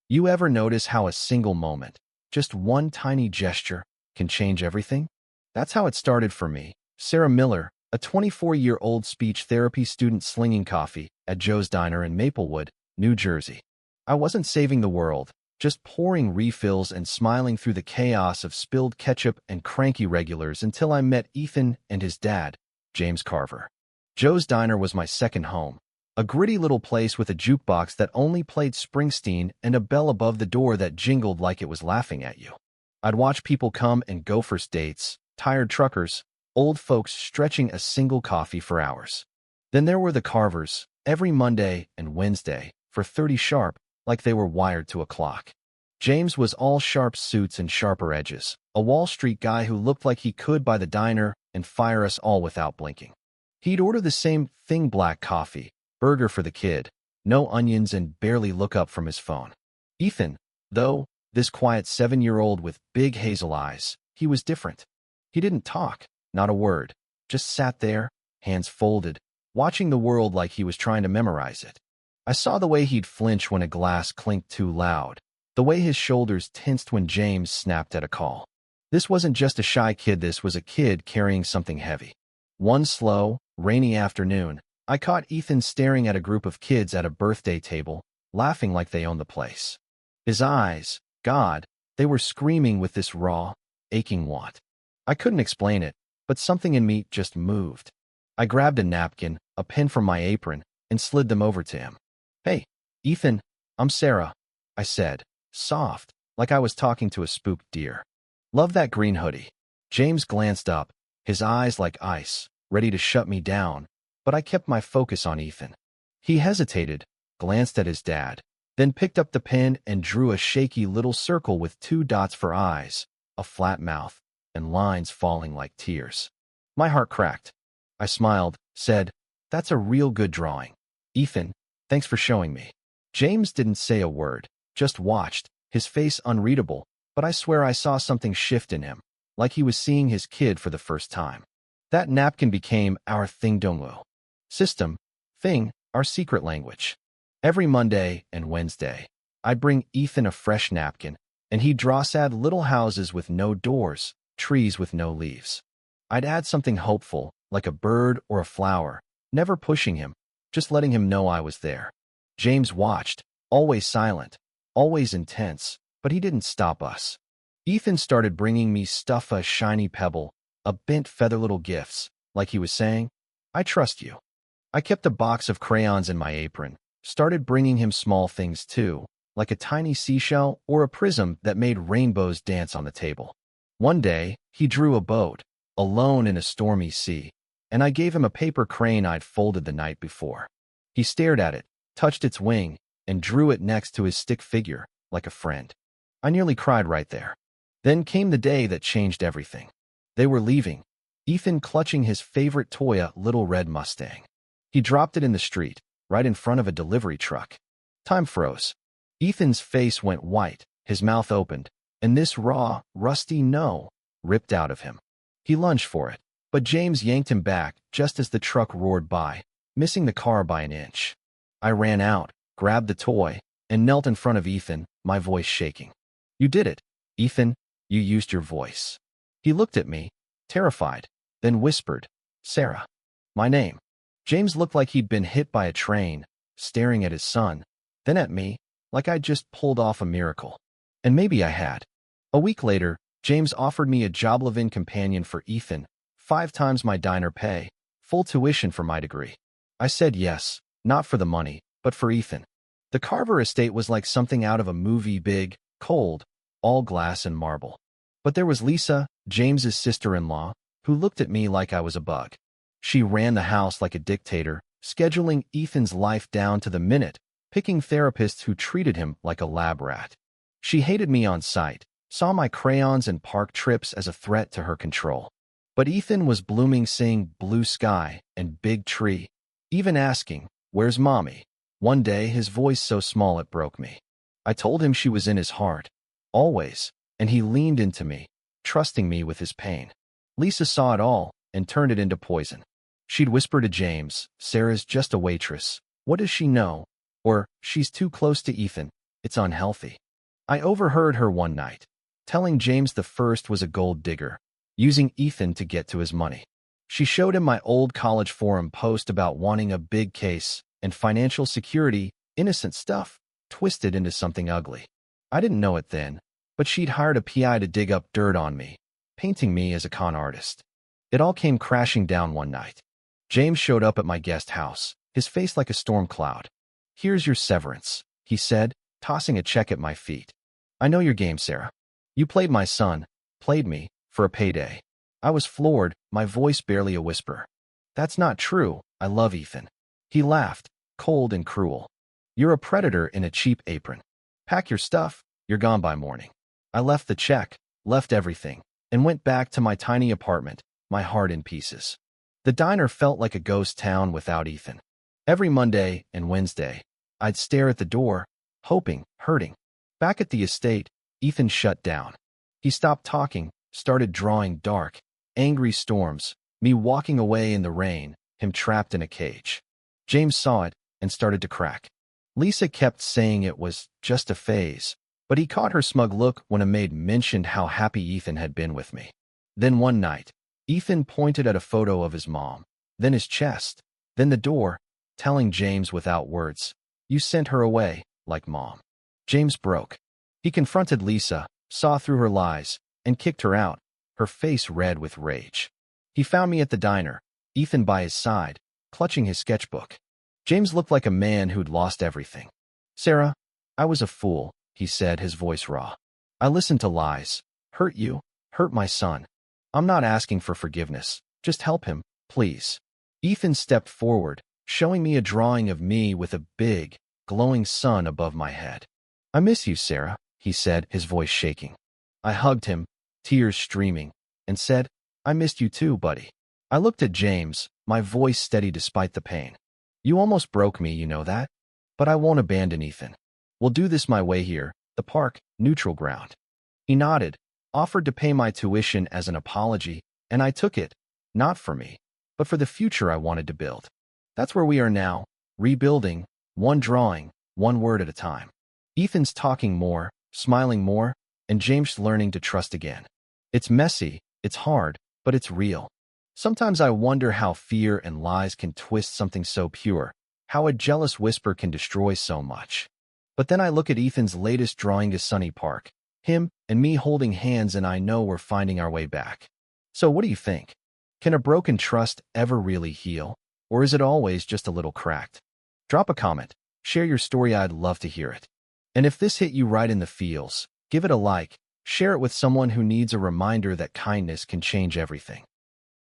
You ever notice how a single moment, just one tiny gesture, can change everything? That's how it started for me. Sarah Miller, a 24-year-old speech therapy student slinging coffee at Joe's Diner in Maplewood, New Jersey. I wasn't saving the world, just pouring refills and smiling through the chaos of spilled ketchup and cranky regulars until I met Ethan and his dad, James Carver. Joe's Diner was my second home, a gritty little place with a jukebox that only played Springsteen and a bell above the door that jingled like it was laughing at you. I'd watch people come and go for dates, tired truckers, old folks stretching a single coffee for hours. Then there were the Carvers, every Monday and Wednesday, for 30 sharp, like they were wired to a clock. James was all sharp suits and sharper edges, a Wall Street guy who looked like he could buy the diner and fire us all without blinking. He'd order the same thing: black coffee, burger for the kid, no onions, and barely look up from his phone. Ethan, though, this quiet 7-year-old with big hazel eyes, he was different. He didn't talk, not a word, just sat there, hands folded, watching the world like he was trying to memorize it. I saw the way he'd flinch when a glass clinked too loud, the way his shoulders tensed when James snapped at a call. This wasn't just a shy kid, this was a kid carrying something heavy. One slow, rainy afternoon, I caught Ethan staring at a group of kids at a birthday table, laughing like they owned the place. His eyes, God, they were screaming with this raw, aching want. I couldn't explain it, but something in me just moved. I grabbed a napkin, a pen from my apron, and slid them over to him. "Hey, Ethan, I'm Sarah," I said, soft, like I was talking to a spooked deer. "Love that green hoodie." James glanced up, his eyes like ice, ready to shut me down, but I kept my focus on Ethan. He hesitated, glanced at his dad, then picked up the pen and drew a shaky little circle with 2 dots for eyes, a flat mouth, and lines falling like tears. My heart cracked. I smiled, said, "That's a real good drawing. Ethan, thanks for showing me." James didn't say a word, just watched, his face unreadable, but I swear I saw something shift in him, like he was seeing his kid for the first time. That napkin became our thing dongwu. System, thing, our secret language. Every Monday and Wednesday, I'd bring Ethan a fresh napkin, and he'd draw sad little houses with no doors, trees with no leaves. I'd add something hopeful, like a bird or a flower, never pushing him, just letting him know I was there. James watched, always silent, always intense, but he didn't stop us. Ethan started bringing me stuff: a shiny pebble, a bent feather, little gifts, like he was saying, "I trust you." I kept a box of crayons in my apron, started bringing him small things too, like a tiny seashell or a prism that made rainbows dance on the table. One day, he drew a boat, alone in a stormy sea, and I gave him a paper crane I'd folded the night before. He stared at it, touched its wing, and drew it next to his stick figure, like a friend. I nearly cried right there. Then came the day that changed everything. They were leaving, Ethan clutching his favorite toy, a little red Mustang. He dropped it in the street, right in front of a delivery truck. Time froze. Ethan's face went white, his mouth opened, and this raw, rusty no ripped out of him. He lunged for it, but James yanked him back just as the truck roared by, missing the car by an inch. I ran out, grabbed the toy, and knelt in front of Ethan, my voice shaking. "You did it, Ethan. You used your voice." He looked at me, terrified, then whispered, "Sarah." My name. James looked like he'd been hit by a train, staring at his son, then at me, like I'd just pulled off a miracle. And maybe I had. A week later, James offered me a job live-in companion for Ethan, 5 times my diner pay, full tuition for my degree. I said yes, not for the money, but for Ethan. The Carver estate was like something out of a movie: big, cold, all glass and marble. But there was Lisa, James's sister-in-law, who looked at me like I was a bug. She ran the house like a dictator, scheduling Ethan's life down to the minute, picking therapists who treated him like a lab rat. She hated me on sight, saw my crayons and park trips as a threat to her control. But Ethan was blooming, saying blue sky and big tree, even asking, "Where's mommy?" One day, his voice so small it broke me. I told him she was in his heart, always, and he leaned into me, trusting me with his pain. Lisa saw it all and turned it into poison. She'd whisper to James, "Sarah's just a waitress. What does she know?" Or, "She's too close to Ethan. It's unhealthy. I overheard her one night, telling James the first was a gold digger, using Ethan to get to his money. She showed him my old college forum post about wanting a big case and financial security, innocent stuff, twisted into something ugly. I didn't know it then, but she'd hired a PI to dig up dirt on me, painting me as a con artist. It all came crashing down one night. James showed up at my guest house, his face like a storm cloud. "Here's your severance," he said, tossing a check at my feet. "I know your game, Sarah. You played my son, played me, for a payday." I was floored, my voice barely a whisper. "That's not true. I love Ethan." He laughed, cold and cruel. "You're a predator in a cheap apron. Pack your stuff, you're gone by morning." I left the check, left everything, and went back to my tiny apartment, my heart in pieces. The diner felt like a ghost town without Ethan. Every Monday and Wednesday, I'd stare at the door, hoping, hurting. Back at the estate, Ethan shut down. He stopped talking, started drawing dark, angry storms, me walking away in the rain, him trapped in a cage. James saw it and started to crack. Lisa kept saying it was just a phase, but he caught her smug look when a maid mentioned how happy Ethan had been with me. Then one night, Ethan pointed at a photo of his mom, then his chest, then the door, telling James without words, "You sent her away, like Mom." James broke. He confronted Lisa, saw through her lies, and kicked her out, her face red with rage. He found me at the diner, Ethan by his side, clutching his sketchbook. James looked like a man who'd lost everything. "Sarah, I was a fool," he said, his voice raw. "I listened to lies. Hurt you, hurt my son. I'm not asking for forgiveness. Just help him, please." Ethan stepped forward, showing me a drawing of me with a big, glowing sun above my head. "I miss you, Sarah," he said, his voice shaking. I hugged him, tears streaming, and said, "I missed you too, buddy." I looked at James, my voice steady despite the pain. "You almost broke me, you know that? But I won't abandon Ethan. We'll do this my way here, the park, neutral ground." He nodded, offered to pay my tuition as an apology, and I took it, not for me, but for the future I wanted to build. That's where we are now, rebuilding, one drawing, one word at a time. Ethan's talking more, smiling more, and James learning to trust again. It's messy, it's hard, but it's real. Sometimes I wonder how fear and lies can twist something so pure, how a jealous whisper can destroy so much. But then I look at Ethan's latest drawing of Sunny Park, him and me holding hands, and I know we're finding our way back. So what do you think? Can a broken trust ever really heal? Or is it always just a little cracked? Drop a comment, share your story, I'd love to hear it. And if this hit you right in the feels, give it a like, share it with someone who needs a reminder that kindness can change everything.